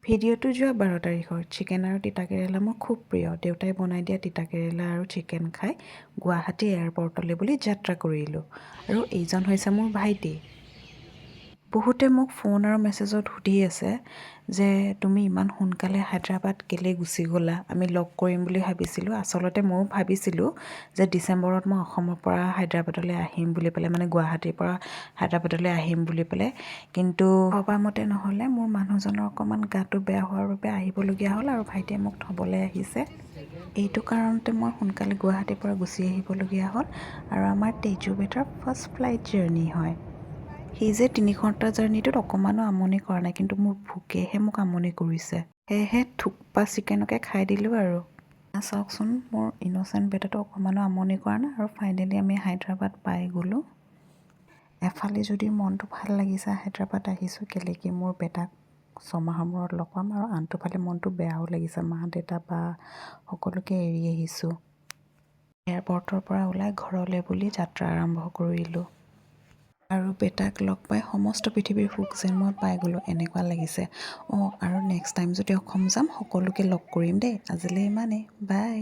ভিডিঅ'টো যোৱা 12 তাৰিখৰ চিকেন আৰু তিতাকেৰেলা মোৰ খুব প্ৰিয়। দেউতাই বনাই দিয়া তিতাকেৰেলা আৰু চিকেন খাই গুৱাহাটী এয়াৰপৰ্টলৈ বুলি যাত্ৰা কৰিলোঁ। আৰু এইজন হৈছে মোৰ ভাইটি। বহুতে মোক ফোন আৰু মেছেজত সুধি আছে যে তুমি ইমান সোনকালে হায়দৰাবাদ কেলৈ গুচি গ'লা? আমি লগ কৰিম বুলি ভাবিছিলোঁ। আচলতে ময়ো ভাবিছিলোঁ যে ডিচেম্বৰত মই অসমৰ পৰা হায়দৰাবাদলৈ আহিম বুলি পেলাই, মানে গুৱাহাটীৰ পৰা হায়দৰাবাদলৈ আহিম বুলি পেলাই। কিন্তু ভবামতে নহ'লে মোৰ মানুহজনৰ অকণমান গাটো বেয়া হোৱাৰ বাবে আহিবলগীয়া হ'ল আৰু ভাইটিয়ে মোক থ'বলৈ আহিছে। এইটো কাৰণতে মই সোনকালে গুৱাহাটীৰ পৰা গুচি আহিবলগীয়া হ'ল আৰু আমাৰ তেজু বেটাৰ ফাৰ্ষ্ট ফ্লাইট জাৰ্ণি হয়। সি যে 3 ঘণ্টা জাৰ্ণিটোত অকণমানো আমনি কৰা নাই, কিন্তু মোৰ ভোকেহে মোক আমনি কৰিছে। সেয়েহে থুপ্পা চিকেনকে খাই দিলোঁ আৰু। চাওকচোন, মোৰ ইন'চেণ্ট বেটাটো অকণমানো আমনি কৰা নাই আৰু ফাইনেলি আমি হায়দৰাবাদ পাই গ'লোঁ। এফালে যদি মনটো ভাল লাগিছে হায়দৰাবাদ আহিছোঁ কেলৈ কি মোৰ বেটাক 6 মাহৰ মূৰত লগ পাম, আৰু আনটোফালে মনটো বেয়াও লাগিছে, মা দেউতা বা সকলোকে এৰি আহিছোঁ। এয়াৰপৰ্টৰ পৰা ওলাই ঘৰলৈ বুলি যাত্ৰা আৰম্ভ কৰিলোঁ। আৰু বেটাক লগ পাই সমস্ত পৃথিৱীৰ সুখ যেন মই পাই গ'লোঁ এনেকুৱা লাগিছে। আৰু নেক্সট টাইম যদি অসম যাম সকলোকে লগ কৰিম দেই। আজিলৈ ইমানেই, বাই।